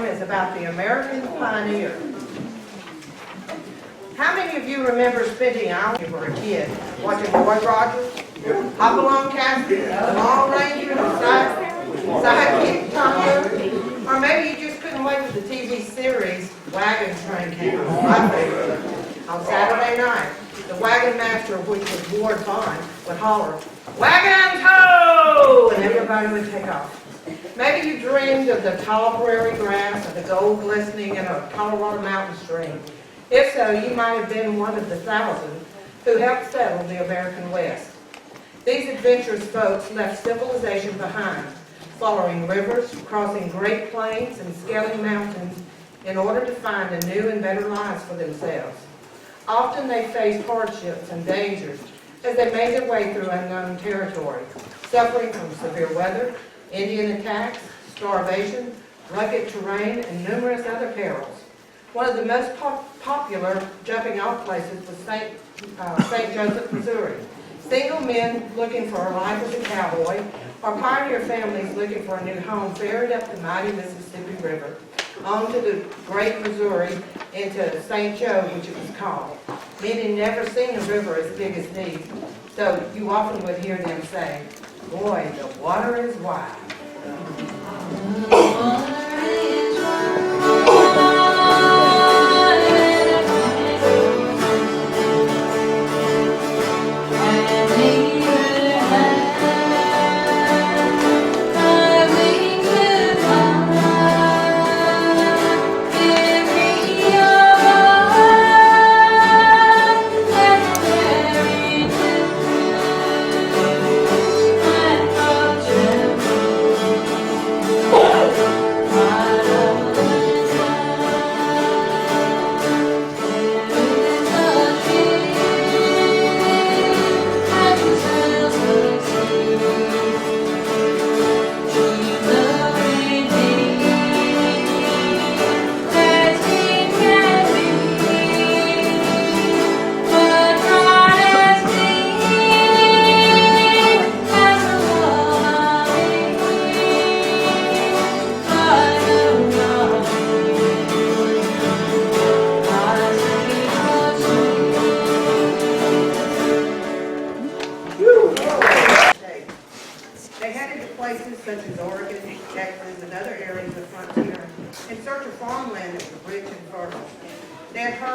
Is about the American pioneer. How many of you remember spending hours when you were a kid watching Roy Rogers, Hopalong Cassidy, the Long Ranger, the Sidekick Tom, or maybe you just couldn't wait for the TV series Wagon Train came on, my favorite, on Saturday night. The wagon master, which was Ward Vaughn, would holler, "Wagon ho!" and everybody would take off. Maybe you dreamed of the tall prairie grass or the gold glistening in a Colorado mountain stream. If so, you might have been one of the thousands who helped settle the American West. These adventurous folks left civilization behind, following rivers, crossing great plains, and scaling mountains in order to find a new and better lives for themselves. Often they faced hardships and dangers as they made their way through unknown territory, suffering from severe weather, Indian attacks, starvation, rugged terrain, and numerous other perils. One of the most popular jumping-off places was St. Joseph, Missouri. Single men looking for a life as a cowboy, or pioneer families looking for a new home ferried up the mighty Mississippi River, on to the great Missouri, into St. Joe, which it was called. Many never seen a river as big as these, so you often would hear them say, "Boy, the water is wide."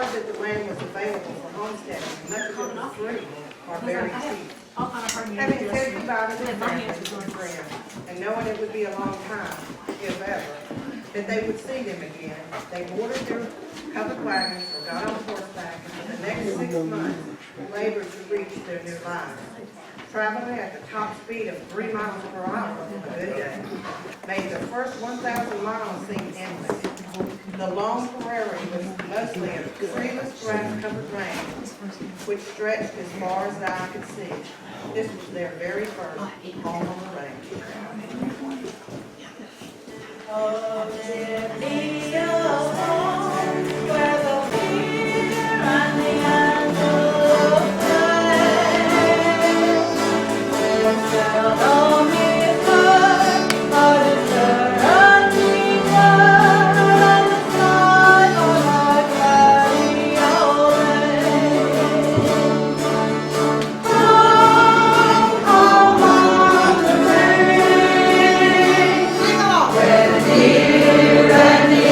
heard that the land was available for homesteading, and much of it was free or very cheap. Having said goodbye to their families and friends, and knowing it would be a long time, if ever, that they would see them again, they boarded their covered wagons or got on horseback, and for the next 6 months, labored to reach their new lives. Traveling at the top speed of 3 miles per hour on a good day, made the first 1,000 miles seem endless. The long prairie was mostly a treeless, grass-covered range, which stretched as far as the eye could see. This was their very first home on the range. Oh, let me a home where the fear and the antelope play. Seldom is heard, but it's there a teacher on the side of a cloudy away. Home on the range, where the deer and the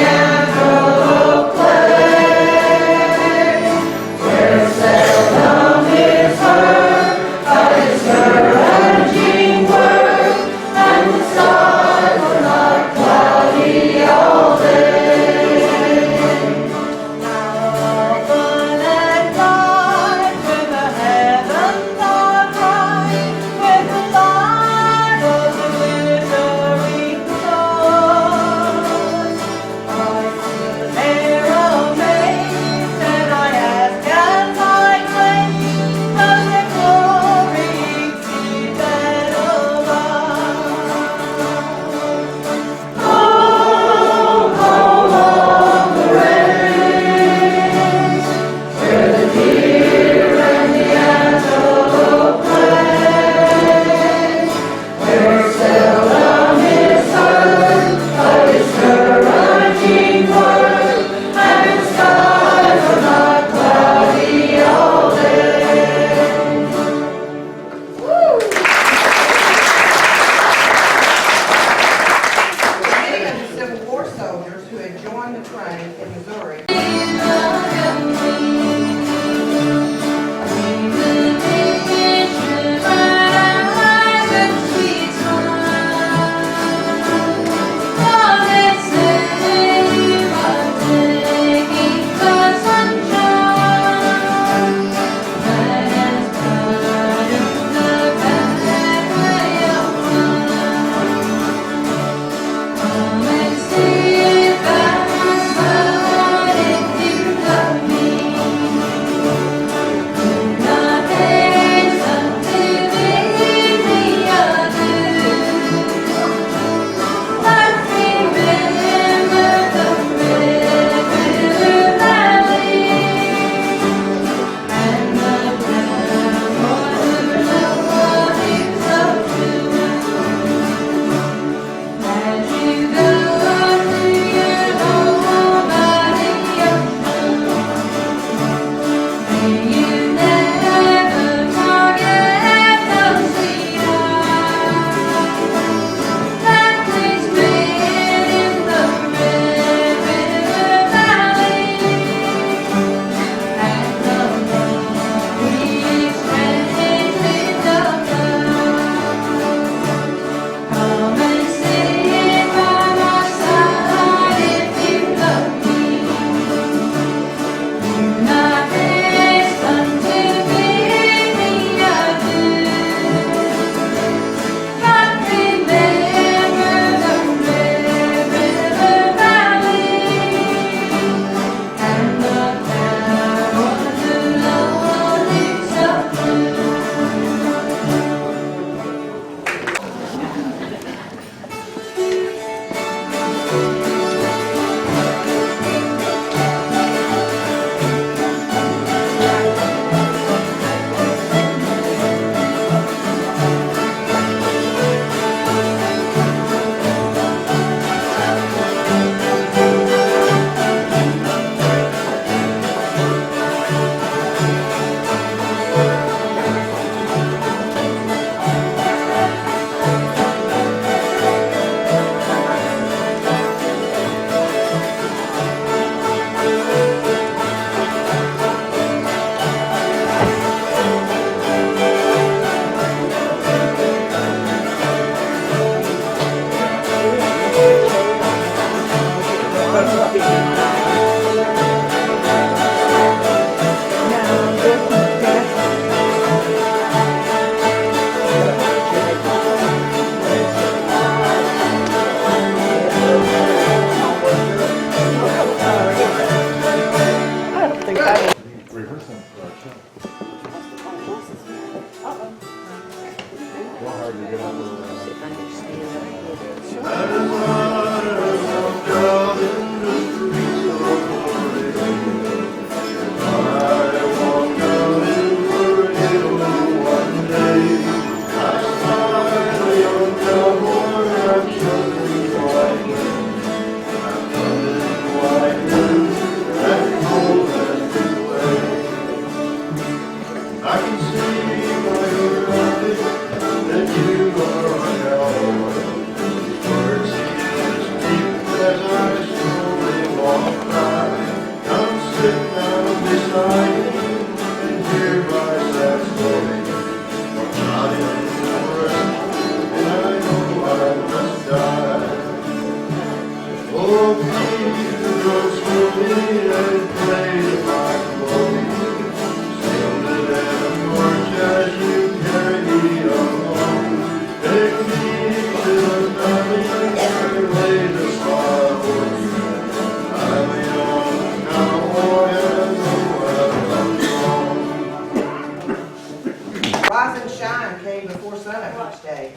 Rise and shine came before sunup each day.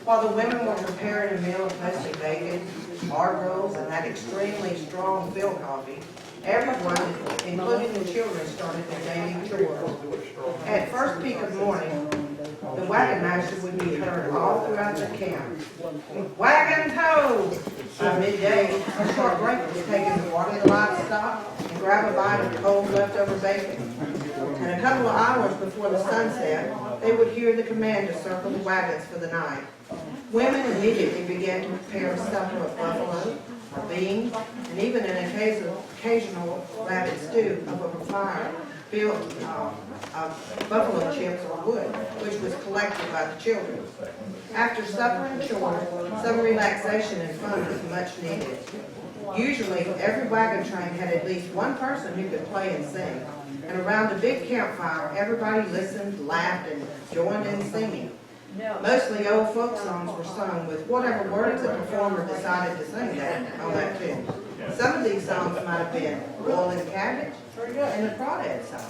While the women were preparing a meal of mostly bacon, hard rolls, and that extremely strong fill coffee, everyone, including the children, started their daily chores. At first peak of morning, the wagon master would be heard all throughout the camp. Wagon tow! By midday, a short break was taken to water the livestock and grab a bite of cold leftover bacon. And a couple of hours before the sun set, they would hear the command to circle the wagons for the night. Women immediately began to prepare a supper of buffalo, of beans, and even an occasional rabbit stew over a fire built of buffalo chips or wood, which was collected by the children. After supper and chores, some relaxation and fun was much needed. Usually, every wagon train had at least one person who could play and sing, and around a big campfire, everybody listened, laughed, and joined in singing. Mostly old folk songs were sung with whatever words the performer decided to sing on that tune. Some of these songs might have been boiling cabbage and the crawdad song.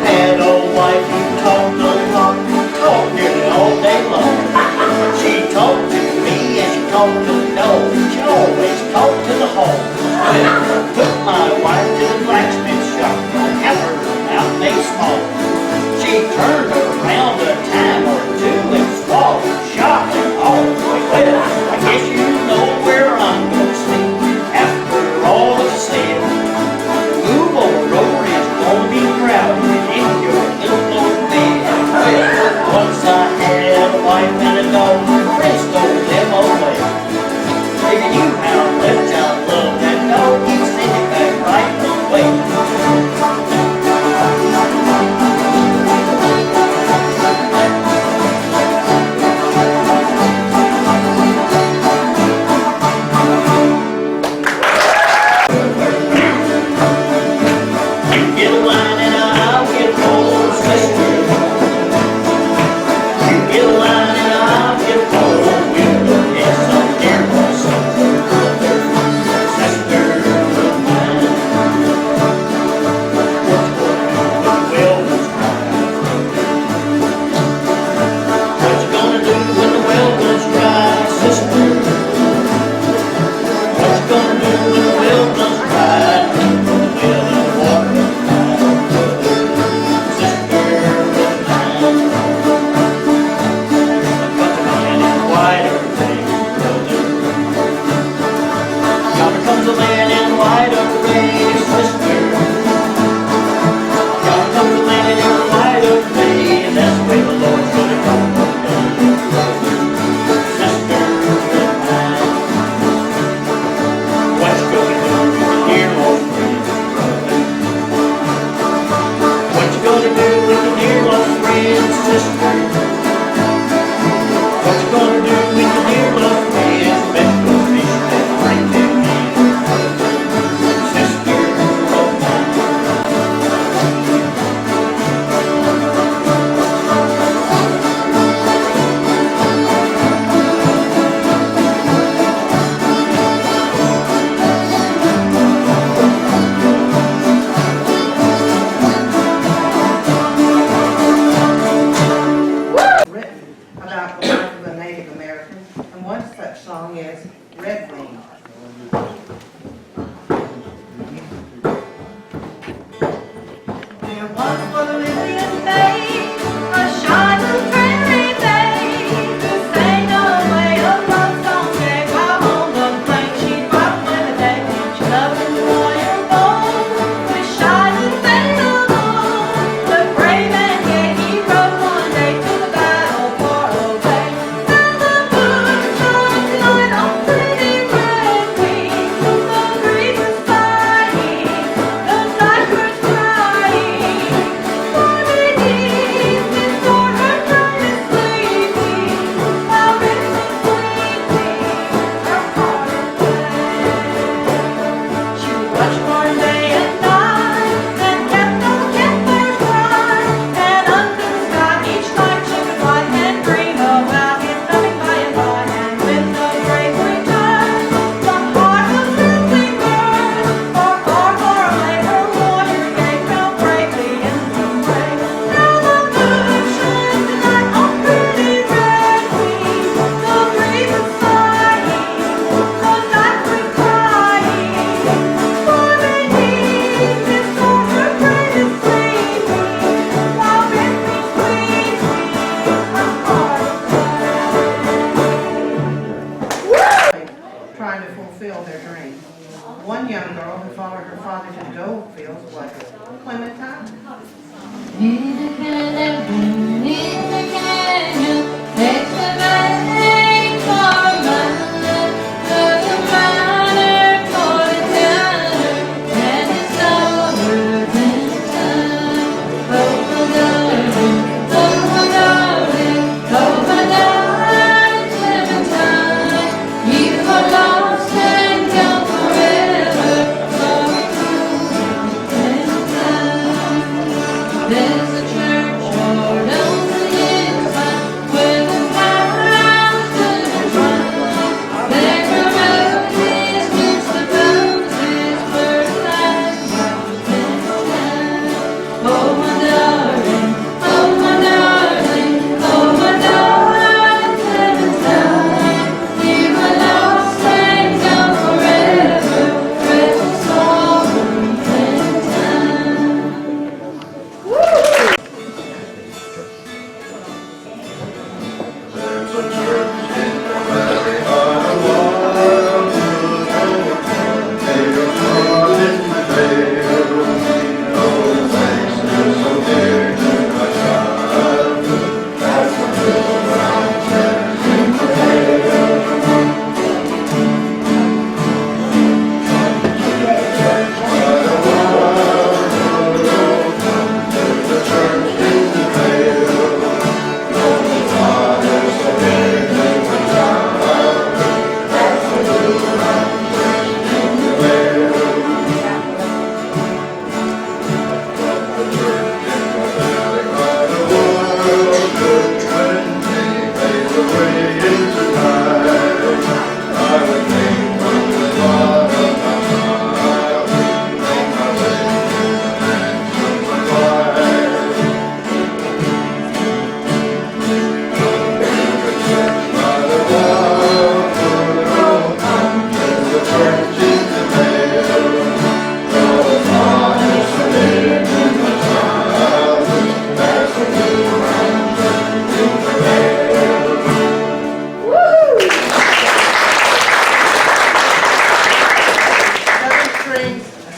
That old wife, you talk nearly all day long. She talked to me and she talked to the dog. She always talked to the hog. Took my wife to the blacksmith shop and have her out made small. She turned around a time or two and swallowed, shot and all. Well, I guess you know where I'm gonna sleep after all is said. Move over is gonna be crowded in your little old bed. Well, once I had a wife and a dog, friends stole them away. If you knew how much I love that dog, you'd send it back right away. as red wings. There once was a living babe, a shining prairie babe, who sang away a love song gay while on the plain she fought with a day. She loved his warrior bold, with shining face alone. The brave and gay he rode one day to the battle far away. Now the moon shines light on pretty red wings, the breeze is sighing, the night birds crying. Trying to fulfill their dreams. One young girl who followed her father to the gold fields was Clementine. There's a churchyard on the inside where the flowers bloom run. There are roses which the roses first like mountain time. Oh my darling, oh my darling, oh my darling Clementine, you are lost and gone forever, precious sorrow and time.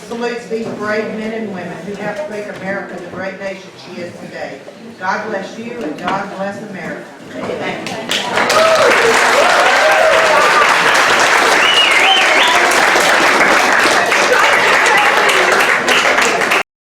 Salutes these brave men and women who helped make America the great nation she is today. God bless you and God bless America. Amen.